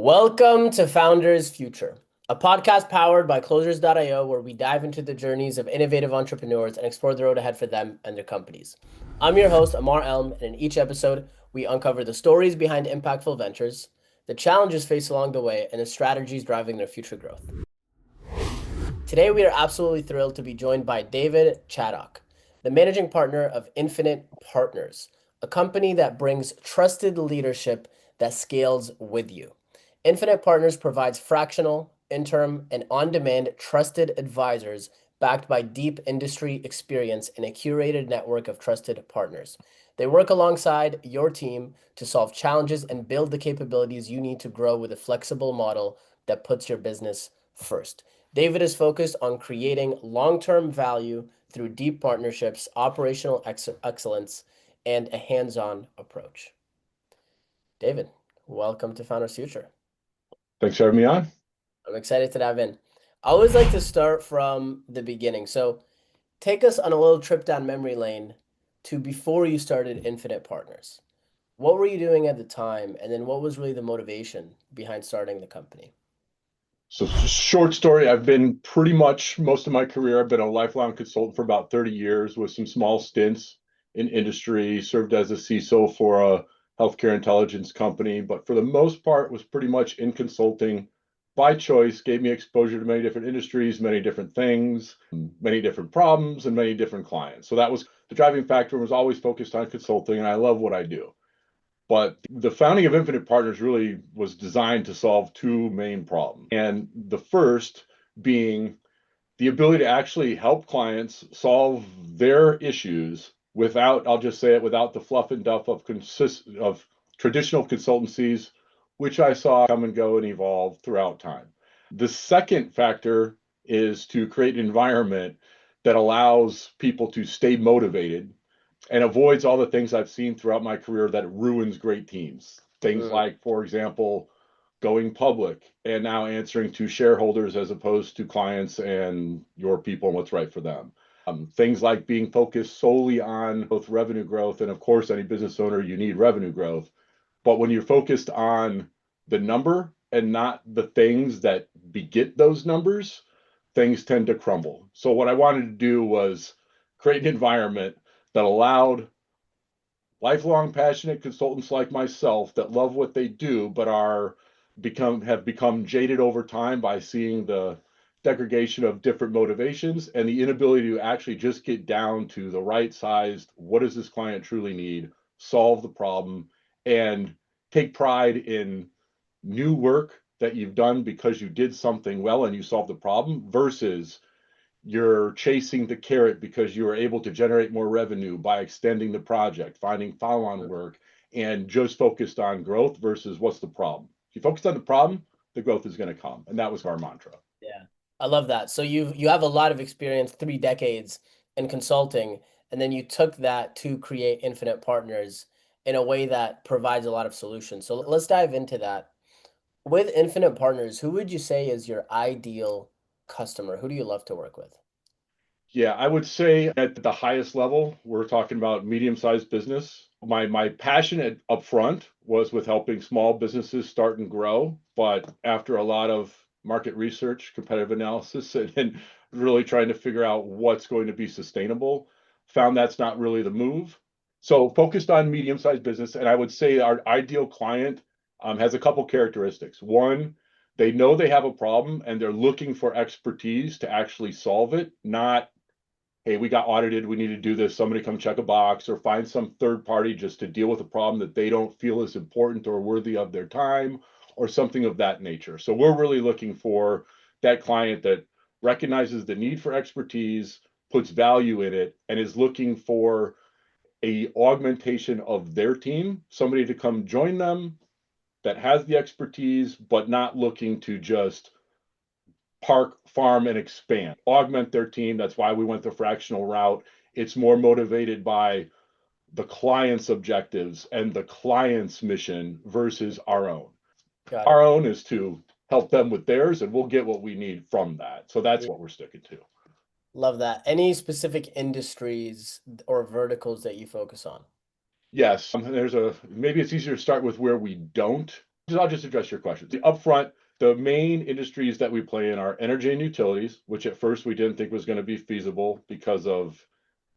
Welcome to Founders Future, a podcast powered by Closers.io, where we dive into the journeys of innovative entrepreneurs and explore the road ahead for them and their companies. I'm your host, Ammar, and in each episode, we uncover the stories behind impactful ventures, the challenges faced along the way, and the strategies driving their future growth. Today, we are absolutely thrilled to be joined by David Chaddock, the managing partner of Infinite Partners, a company that brings trusted leadership that scales with you. Infinite Partners provides fractional, interim, and on-demand trusted advisors backed by deep industry experience and a curated network of trusted partners. They work alongside your team to solve challenges and build the capabilities you need to grow with a flexible model that puts your business first. David is focused on creating long-term value through deep partnerships, operational excellence, and a hands-on approach. David, welcome to Founders Future. Thanks for having me on. I'm excited to dive in. I always like to start from the beginning. So take us on a little trip down memory lane to before you started Infinite Partners. What were you doing at the time? And then what was really the motivation behind starting the company? So, short story, I've been pretty much most of my career, I've been a lifelong consultant for about 30 years with some small stints in industry, served as a CISO for a healthcare intelligence company, but for the most part was pretty much in consulting by choice, gave me exposure to many different industries, many different things, many different problems, and many different clients. So that was the driving factor, was always focused on consulting, and I love what I do. But the founding of Infinite Partners really was designed to solve two main problems. And the first being the ability to actually help clients solve their issues without, I'll just say it, without the fluff and duff of traditional consultancies, which I saw come and go and evolve throughout time. The second factor is to create an environment that allows people to stay motivated and avoids all the things I've seen throughout my career that ruins great teams. Things like, for example, going public and now answering to shareholders as opposed to clients and your people and what's right for them. Things like being focused solely on both revenue growth, and of course, any business owner, you need revenue growth. But when you're focused on the number and not the things that beget those numbers, things tend to crumble. So what I wanted to do was create an environment that allowed lifelong passionate consultants like myself that love what they do but have become jaded over time by seeing the degradation of different motivations and the inability to actually just get down to the right sized, what does this client truly need, solve the problem, and take pride in new work that you've done because you did something well and you solved the problem versus you're chasing the carrot because you are able to generate more revenue by extending the project, finding follow-on work, and just focused on growth versus what's the problem. If you focus on the problem, the growth is going to come. And that was our mantra. Yeah, I love that. So you have a lot of experience, 3 decades in consulting, and then you took that to create Infinite Partners in a way that provides a lot of solutions. So let's dive into that. With Infinite Partners, who would you say is your ideal customer? Who do you love to work with? Yeah, I would say at the highest level, we're talking about medium-sized business. My passion up front was with helping small businesses start and grow, but after a lot of market research, competitive analysis, and really trying to figure out what's going to be sustainable, found that's not really the move. So focused on medium-sized business, and I would say our ideal client has a couple characteristics. One, they know they have a problem and they're looking for expertise to actually solve it, not hey, we got audited, we need to do this, somebody come check a box, or find some third party just to deal with a problem that they don't feel is important or worthy of their time, or something of that nature. So we're really looking for that client that recognizes the need for expertise, puts value in it, and is looking for a augmentation of their team, somebody to come join them that has the expertise, but not looking to just park, farm, and expand, augment their team. That's why we went the fractional route. It's more motivated by the client's objectives and the client's mission versus our own. Got it. Our own is to help them with theirs, and we'll get what we need from that. So that's Yeah, what we're sticking to. love that. Any specific industries or verticals that you focus on? Yes, maybe it's easier to start with where we don't I'll just address your question. The upfront, the main industries that we play in are energy and utilities, which at first we didn't think was going to be feasible because of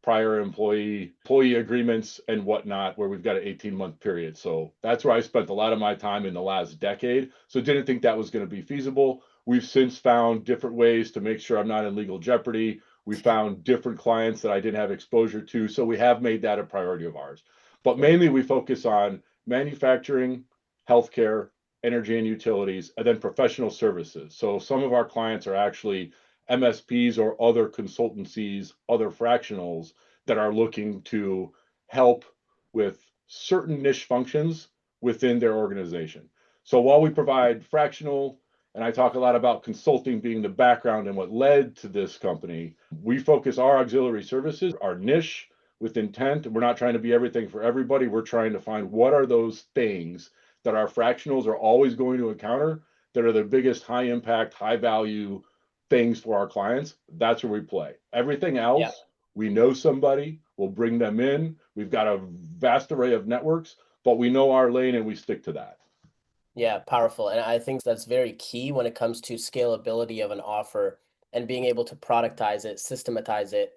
prior employee agreements and whatnot, where we've got an 18-month period. So that's where I spent a lot of my time in the last decade. So didn't think that was going to be feasible. We've since found different ways to make sure I'm not in legal jeopardy. We found different clients that I didn't have exposure to. So we have made that a priority of ours. But mainly we focus on manufacturing, healthcare, energy and utilities, and then professional services. So some of our clients are actually MSPs or other consultancies, other fractionals that are looking to help with certain niche functions within their organization. So while we provide fractional, and I talk a lot about consulting being the background and what led to this company, we focus our auxiliary services, our niche with intent. We're not trying to be everything for everybody. We're trying to find what are those things that our fractionals are always going to encounter that are the biggest high impact, high value things for our clients. That's where we play. Everything else, Yeah. we know somebody, we'll bring them in. We've got a vast array of networks, but we know our lane and we stick to that. Yeah, powerful. And I think that's very key when it comes to scalability of an offer and being able to productize it, systematize it.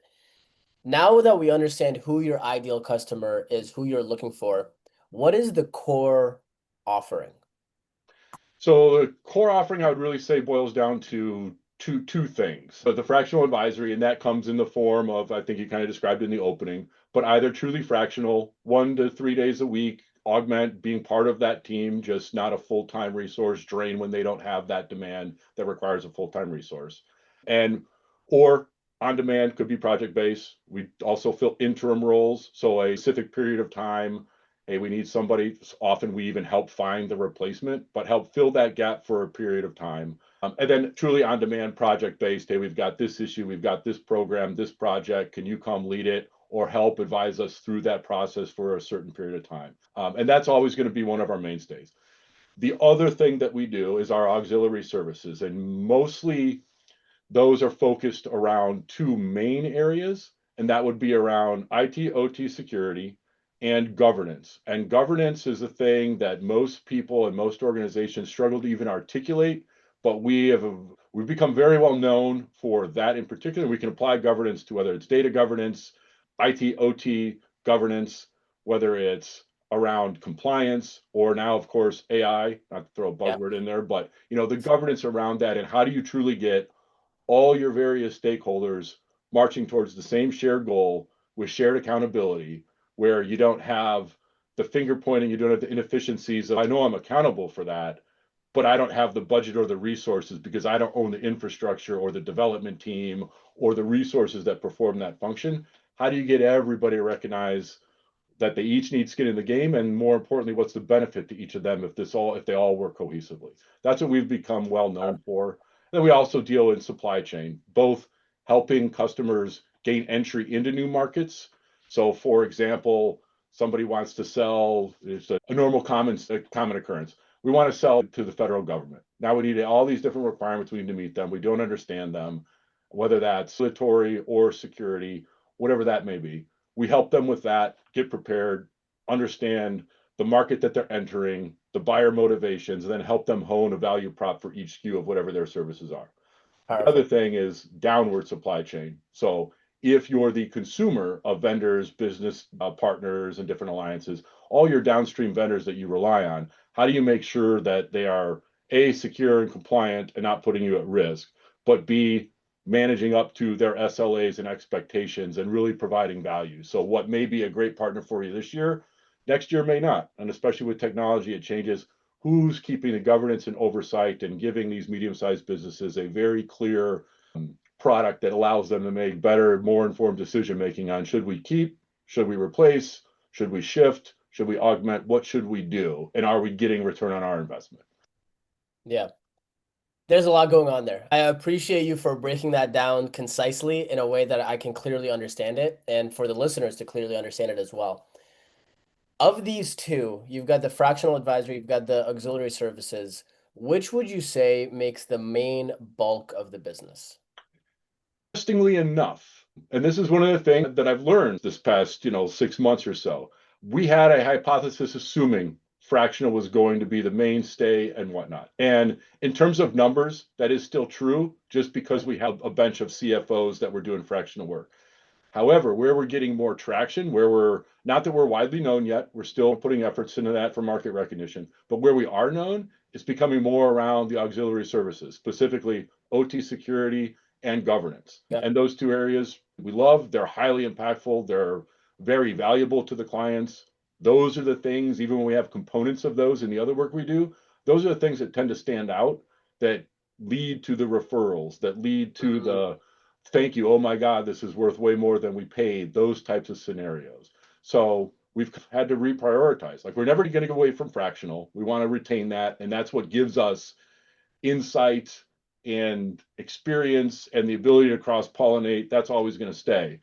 Now that we understand who your ideal customer is, who you're looking for, what is the core offering? So the core offering, I would really say, boils down to two things. So the fractional advisory, and that comes in the form of, I think you kind of described in the opening, but either truly fractional, 1 to 3 days a week, augment being part of that team, just not a full-time resource drain when they don't have that demand that requires a full-time resource. And or on demand could be project based. We also fill interim roles, so a specific period of time. Hey, we need somebody. Often we even help find the replacement, but help fill that gap for a period of time. And then truly on demand, project based. Hey, we've got this issue, we've got this program, this project. Can you come lead it or help advise us through that process for a certain period of time? And that's always going to be one of our mainstays. The other thing that we do is our auxiliary services, and mostly those are focused around two main areas, and that would be around IT, OT security and governance. And governance is a thing that most people and most organizations struggle to even articulate, but we've become very well known for that in particular. We can apply governance to whether it's data governance, IT, OT governance, whether it's around compliance or now, of course, AI, not to throw a Yeah, buzzword in there, but the governance around that and how do you truly get all your various stakeholders marching towards the same shared goal with shared accountability, where you don't have the finger pointing, you don't have the inefficiencies of, I know I'm accountable for that, but I don't have the budget or the resources because I don't own the infrastructure or the development team or the resources that perform that function. How do you get everybody to recognize that they each need skin in the game, and more importantly, what's the benefit to each of them if they all work cohesively? That's what we've become well known for. Then we also deal in supply chain, both helping customers gain entry into new markets. So, for example, somebody wants to sell, it's a normal common occurrence. We want to sell to the federal government. Now we need all these different requirements. We need to meet them. We don't understand them, whether that's regulatory or security, whatever that may be. We help them with that, get prepared, understand the market that they're entering, the buyer motivations, and then help them hone a value prop for each SKU of whatever their services are. The other powerful. thing is downward supply chain. So if you're the consumer of vendors, business partners, and different alliances, all your downstream vendors that you rely on, how do you make sure that they are A, secure and compliant and not putting you at risk, but B, managing up to their SLAs and expectations and really providing value? So what may be a great partner for you this year, next year may not. And especially with technology, it changes. Who's keeping the governance and oversight and giving these medium-sized businesses a very clear product that allows them to make better, more informed decision making on should we keep, should we replace, should we shift, should we augment, what should we do, and are we getting return on our investment? Yeah. There's a lot going on there. I appreciate you for breaking that down concisely in a way that I can clearly understand it and for the listeners to clearly understand it as well. Of these two, you've got the fractional advisory, you've got the auxiliary services. Which would you say makes the main bulk of the business? Interestingly enough, and this is one of the things that I've learned this past 6 months or so, we had a hypothesis assuming fractional was going to be the mainstay and whatnot. And in terms of numbers, that is still true just because we have a bench of CFOs that were doing fractional work. However, where we're getting more traction, where we're not that we're widely known yet, we're still putting efforts into that for market recognition, but where we are known, it's becoming more around the auxiliary services, specifically OT security and governance. Yeah. And those two areas we love, they're highly impactful, they're very valuable to the clients. Those are the things, even when we have components of those in the other work we do, those are the things that tend to stand out that lead to the referrals, that lead to the thank you, oh my God, this is worth way more than we paid, those types of scenarios. So we've had to reprioritize. Like we're never going to go away from fractional. We want to retain that. And that's what gives us insight and experience and the ability to cross pollinate. That's always going to stay.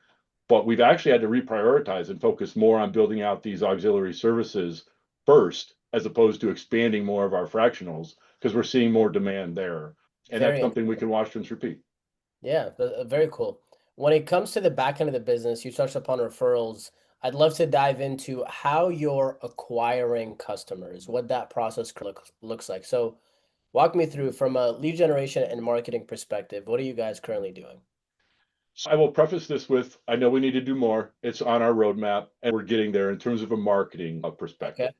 But we've actually had to reprioritize and focus more on building out these auxiliary services first, as opposed to expanding more of our fractionals, because we're seeing more demand there. And that's Very something we interesting. can watch and repeat. Yeah, very cool. When it comes to the back end of the business, you touched upon referrals. I'd love to dive into how you're acquiring customers, what that process looks like. So walk me through from a lead generation and marketing perspective. What are you guys currently doing? So I will preface this with I know we need to do more. It's on our roadmap, and we're getting there in terms of a marketing perspective. Okay.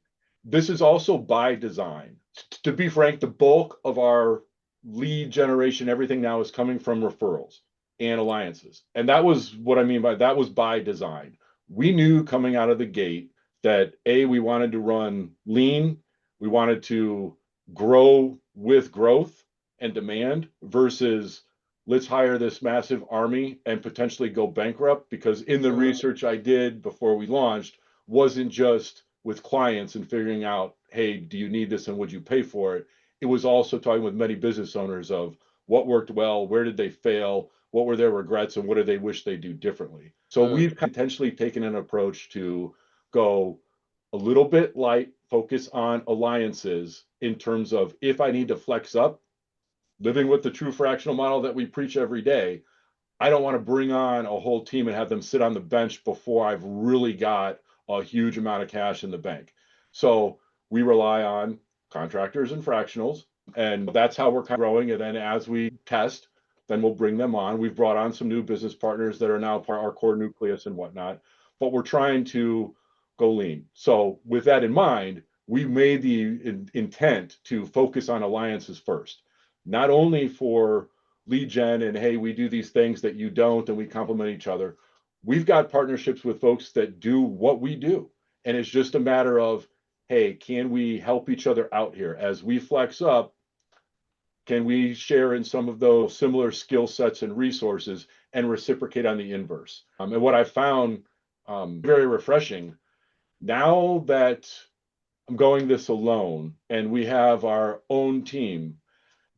This is also by design. To be frank, the bulk of our lead generation, everything now is coming from referrals and alliances. And that was what I mean by that was by design. We knew coming out of the gate that A, we wanted to run lean, we wanted to grow with growth and demand versus let's hire this massive army and potentially go bankrupt. Because in the research I did before we launched, wasn't just with clients and figuring out, hey, do you need this and would you pay for it? It was also talking with many business owners of what worked well, where did they fail, what were their regrets, and what do they wish they do differently. So we've intentionally taken an approach to go a little bit light, focus on alliances in terms of if I need to flex up, living with the true fractional model that we preach every day, I don't want to bring on a whole team and have them sit on the bench before I've really got a huge amount of cash in the bank. So we rely on contractors and fractionals, and that's how we're kind of growing. And then as we test, then we'll bring them on. We've brought on some new business partners that are now part of our core nucleus and whatnot, but we're trying to go lean. So with that in mind, we made the intent to focus on alliances first, not only for lead gen and hey, we do these things that you don't and we complement each other. We've got partnerships with folks that do what we do. And it's just a matter of, hey, can we help each other out here? As we flex up, can we share in some of those similar skill sets and resources and reciprocate on the inverse? And what I found very refreshing now that I'm going this alone and we have our own team,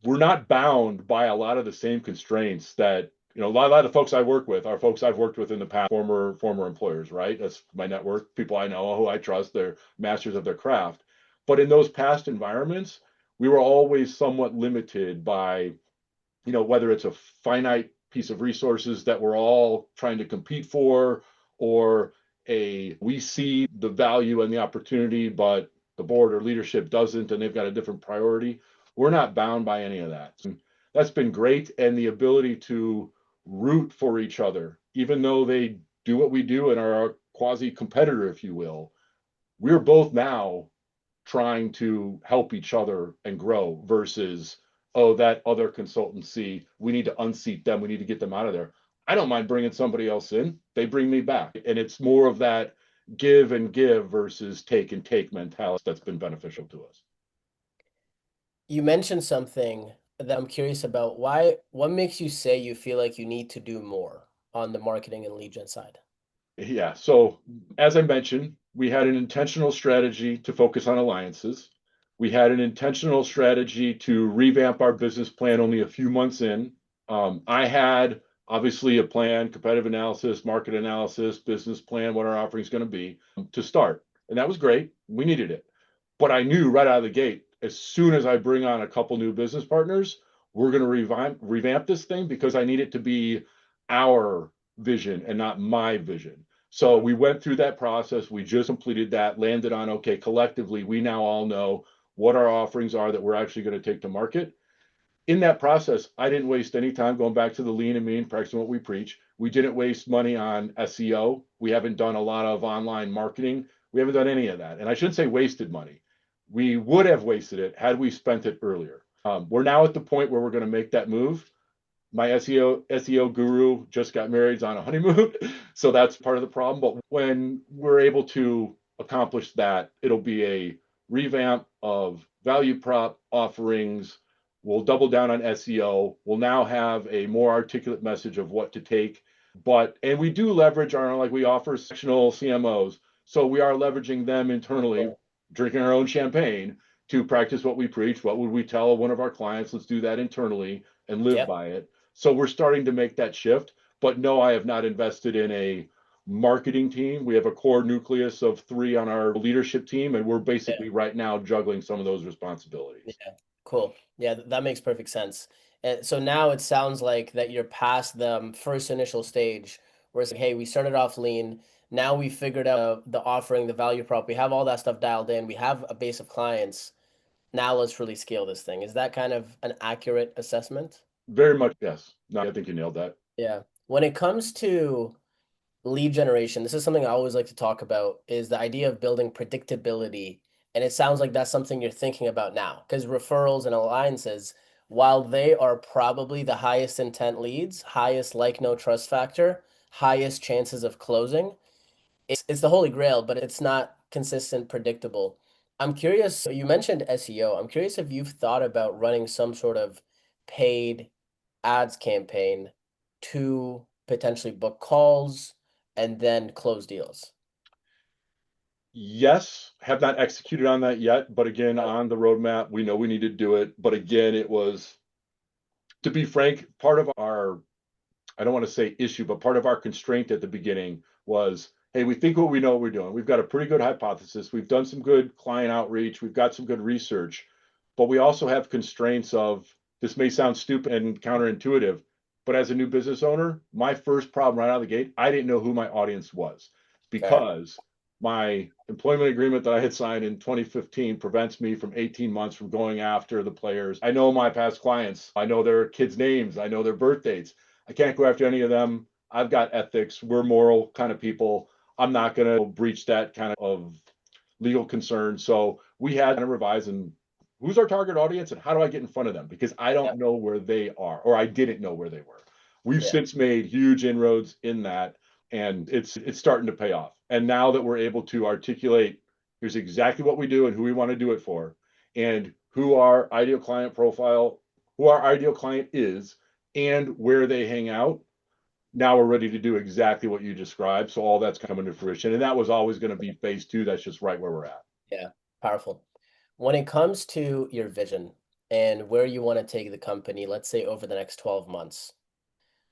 we're not bound by a lot of the same constraints that a lot of the folks I work with are folks I've worked with in the past, former employers, right? That's my network, people I know who I trust, they're masters of their craft. But in those past environments, we were always somewhat limited by, whether it's a finite piece of resources that we're all trying to compete for, or we see the value and the opportunity, but the board or leadership doesn't, and they've got a different priority. We're not bound by any of that. And that's been great. And the ability to root for each other, even though they do what we do and are a quasi competitor, if you will, we're both now trying to help each other and grow versus, oh, that other consultancy, we need to unseat them, we need to get them out of there. I don't mind bringing somebody else in, they bring me back. And it's more of that give and give versus take and take mentality that's been beneficial to us. You mentioned something that I'm curious about. What makes you say you feel like you need to do more on the marketing and lead gen side? Yeah. So as I mentioned, we had an intentional strategy to focus on alliances. We had an intentional strategy to revamp our business plan only a few months in. I had obviously a plan, competitive analysis, market analysis, business plan, what our offering is going to be to start. And that was great. We needed it. But I knew right out of the gate, as soon as I bring on a couple new business partners, we're going to revamp this thing because I need it to be our vision and not my vision. So we went through that process. We just completed that, landed on, okay, collectively, we now all know what our offerings are that we're actually going to take to market. In that process, I didn't waste any time going back to the lean and mean, practicing what we preach. We didn't waste money on SEO. We haven't done a lot of online marketing. We haven't done any of that. And I shouldn't say wasted money. We would have wasted it had we spent it earlier. We're now at the point where we're going to make that move. My SEO guru just got married on a honeymoon, so that's part of the problem. But when we're able to accomplish that, it'll be a revamp of value prop offerings. We'll double down on SEO. We'll now have a more articulate message of what to take. And we do leverage our, like, we offer sectional CMOs, so we are leveraging them internally, drinking our own champagne to practice what we preach. What would we tell one of our clients? Let's do that internally and live by it. So we're starting to make that shift. But no, I have not invested in a marketing team. We have a core nucleus of 3 on our leadership team, and we're basically right now juggling some of those responsibilities. Yeah, cool. Yeah, that makes perfect sense. And so now it sounds like that you're past the first initial stage where it's like, hey, we started off lean. Now we figured out the offering, the value prop. We have all that stuff dialed in. We have a base of clients. Now let's really scale this thing. Is that kind of an accurate assessment? Very much, yes. No, I think you nailed that. Yeah. When it comes to lead generation, this is something I always like to talk about, is the idea of building predictability. And it sounds like that's something you're thinking about now, because referrals and alliances, while they are probably the highest intent leads, highest like no trust factor, highest chances of closing, it's the holy grail, but it's not consistent, predictable. I'm curious, you mentioned SEO. I'm curious if you've thought about running some sort of paid ads campaign to potentially book calls and then close deals. Yes, have not executed on that yet, but again, on the roadmap, we know we need to do it. But again, it was, to be frank, part of our, I don't want to say issue, but part of our constraint at the beginning was, hey, we think we know what we're doing. We've got a pretty good hypothesis. We've done some good client outreach. We've got some good research, but we also have constraints of, this may sound stupid and counterintuitive, but as a new business owner, my first problem right out of the gate, I didn't know who my audience was, Fair. because my employment agreement that I had signed in 2015 prevents me from 18 months from going after the players. I know my past clients. I know their kids' names. I know their birth dates. I can't go after any of them. I've got ethics. We're moral kind of people. I'm not going to breach that kind of legal concern. So we had to revise, and who's our target audience and how do I get in front of them? Because I don't know where they are, or I didn't know where they were. We've since made huge inroads in that, and it's starting to pay off. And now that we're able to articulate, here's exactly what we do and who we want to do it for, and who our ideal client profile, who our ideal client is, and where they hang out. Now we're ready to do exactly what you described. So all that's coming to fruition. And that was always going to be phase 2. That's just right where we're at. Yeah, powerful. When it comes to your vision and where you want to take the company, let's say over the next 12 months,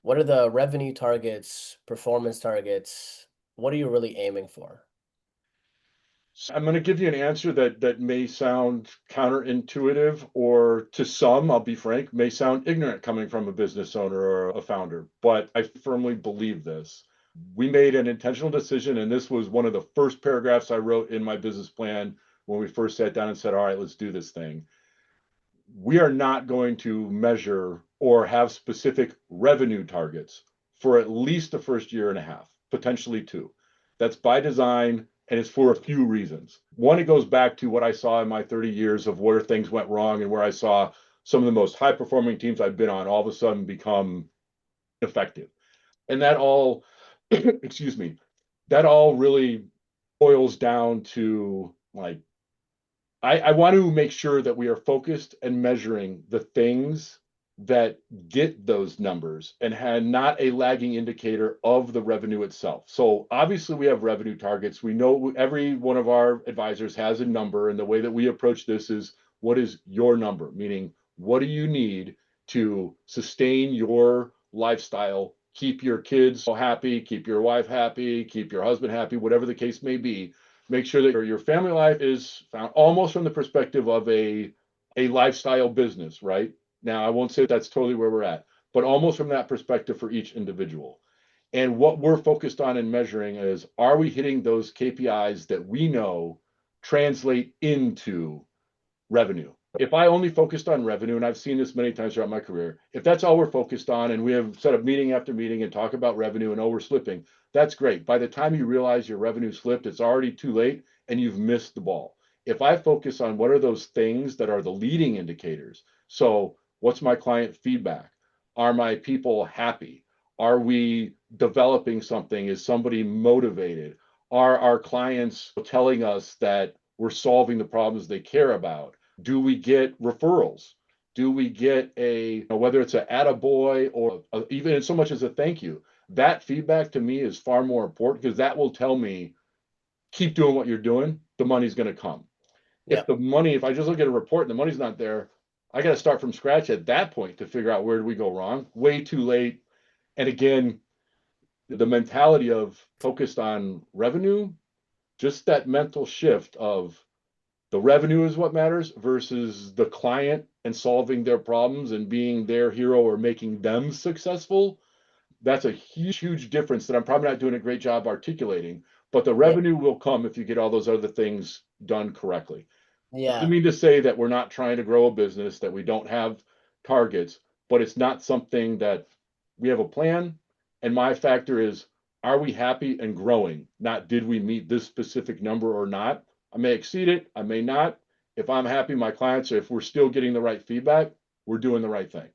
what are the revenue targets, performance targets? What are you really aiming for? So I'm going to give you an answer that may sound counterintuitive, or to some, I'll be frank, may sound ignorant coming from a business owner or a founder, but I firmly believe this. We made an intentional decision, and this was one of the first paragraphs I wrote in my business plan when we first sat down and said, all right, let's do this thing. We are not going to measure or have specific revenue targets for at least the first year and a half, potentially 2. That's by design, and it's for a few reasons. One, it goes back to what I saw in my 30 years of where things went wrong, and where I saw some of the most high performing teams I've been on all of a sudden become effective. And that all, excuse me, that all really boils down to, like, I want to make sure that we are focused and measuring the things that get those numbers, and had not a lagging indicator of the revenue itself. So obviously we have revenue targets. We know every one of our advisors has a number, and the way that we approach this is, what is your number? Meaning, what do you need to sustain your lifestyle, keep your kids happy, keep your wife happy, keep your husband happy, whatever the case may be. Make sure that your family life is found almost from the perspective of a lifestyle business, right? Now, I won't say that's totally where we're at, but almost from that perspective for each individual. And what we're focused on and measuring is, are we hitting those KPIs that we know translate into revenue? If I only focused on revenue, and I've seen this many times throughout my career, if that's all we're focused on and we have set up meeting after meeting and talk about revenue and, oh, we're slipping, that's great. By the time you realize your revenue slipped, it's already too late and you've missed the ball. If I focus on what are those things that are the leading indicators, so what's my client feedback? Are my people happy? Are we developing something? Is somebody motivated? Are our clients telling us that we're solving the problems they care about? Do we get referrals? Do we get whether it's an attaboy or even so much as a thank you? That feedback to me is far more important because that will tell me, keep doing what you're doing. The money's going to come. Yeah. If I just look at a report and the money's not there, I got to start from scratch at that point to figure out where did we go wrong. Way too late. And again, the mentality of focused on revenue, just that mental shift of the revenue is what matters versus the client and solving their problems and being their hero or making them successful. That's a huge, huge difference that I'm probably not doing a great job articulating, but the Yeah. revenue will come if you get all those other things done correctly. Doesn't Yeah. mean to say that we're not trying to grow a business, that we don't have targets, but it's not something that we have a plan. And my factor is, are we happy and growing? Not did we meet this specific number or not? I may exceed it, I may not. If I'm happy, my clients, if we're still getting the right feedback, we're doing the right thing.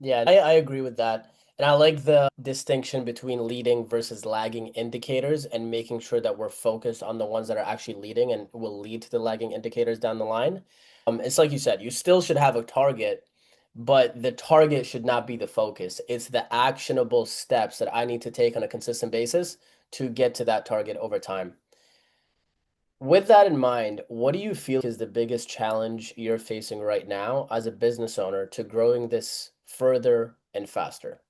Yeah, I agree with that. And I like the distinction between leading versus lagging indicators and making sure that we're focused on the ones that are actually leading and will lead to the lagging indicators down the line. It's like you said, you still should have a target, but the target should not be the focus. It's the actionable steps that I need to take on a consistent basis to get to that target over time. With that in mind, what do you feel is the biggest challenge you're facing right now as a business owner to growing this further and faster?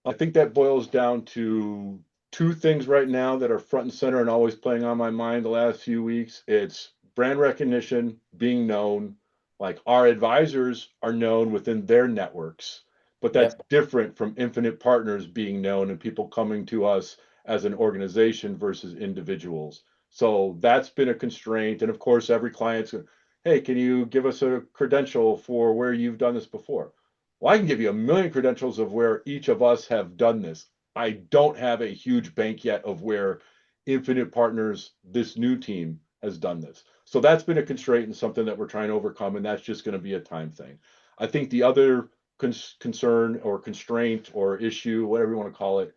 I think that boils down to two things right now that are front and center and always playing on my mind the last few weeks. It's brand recognition, being known. Like our advisors are known within their networks, but that's Yep. different from infinite partners being known and people coming to us as an organization versus individuals. So that's been a constraint. And of course, every client's, hey, can you give us a credential for where you've done this before? Well, I can give you a million credentials of where each of us have done this. I don't have a huge bank yet of where Infinite Partners, this new team, has done this. So that's been a constraint and something that we're trying to overcome, and that's just going to be a time thing. I think the other concern or constraint or issue, whatever you want to call it,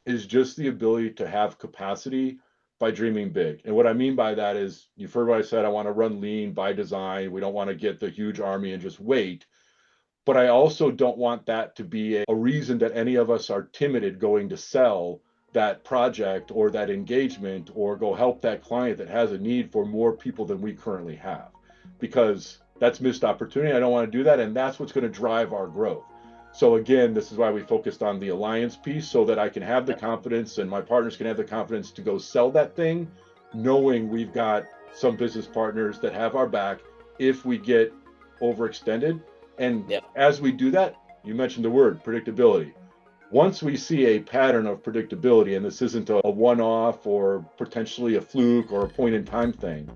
is just the ability to have capacity by dreaming big. And what I mean by that is, you've heard what I said, I want to run lean by design. We don't want to get the huge army and just wait. But I also don't want that to be a reason that any of us are timid going to sell that project or that engagement or go help that client that has a need for more people than we currently have, because that's missed opportunity. I don't want to do that. And that's what's going to drive our growth. So again, this is why we focused on the alliance piece, so that I can have the confidence and my partners can have the confidence to go sell that thing, knowing we've got some business partners that have our back if we get overextended. And Yep. as we do that, you mentioned the word predictability. Once we see a pattern of predictability, and this isn't a one-off or potentially a fluke or a point in time thing,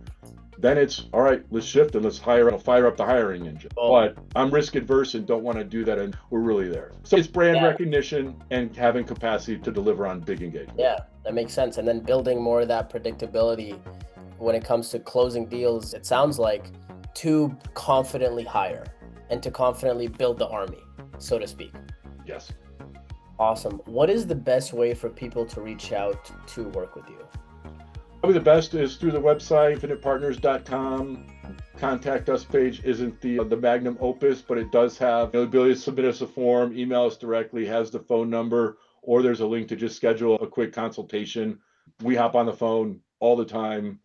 then it's all right, let's shift and let's fire up the hiring engine. Boom. But I'm risk adverse and don't want to do that, and we're really there. So it's brand Yeah. recognition and having capacity to deliver on big engagement. Yeah, that makes sense. And then building more of that predictability when it comes to closing deals, it sounds like to confidently hire and to confidently build the army, so to speak. Yes. Awesome. What is the best way for people to reach out to work with you? Probably the best is through the website, infinitepartners.com. Contact us page isn't the magnum opus, but it does have the ability to submit us a form, email us directly, has the phone number, or there's a link to just schedule a quick consultation. We hop on the phone all the time.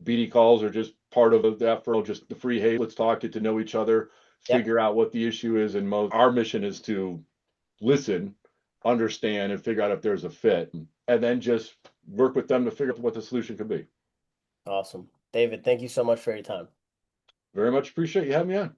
BD calls are just part of that for just the free, hey, let's talk, get to know each other, Yep. figure out what the issue is. And our mission is to listen, understand, and figure out if there's a fit, and then just work with them to figure out what the solution could be. Awesome. David, thank you so much for your time. Very much appreciate you having me on.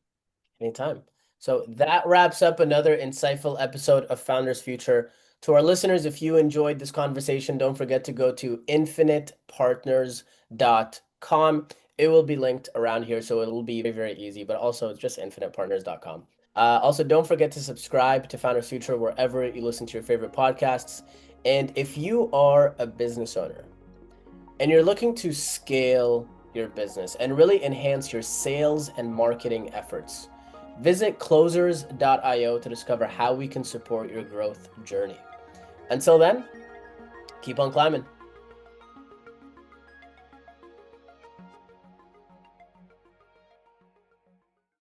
Anytime. So that wraps up another insightful episode of Founders Future. To our listeners, if you enjoyed this conversation, don't forget to go to infinitepartners.com. It will be linked around here, so it will be very, very easy, but also it's just infinitepartners.com. Also, don't forget to subscribe to Founders Future wherever you listen to your favorite podcasts. And if you are a business owner and you're looking to scale your business and really enhance your sales and marketing efforts, visit closers.io to discover how we can support your growth journey. Until then, keep on climbing.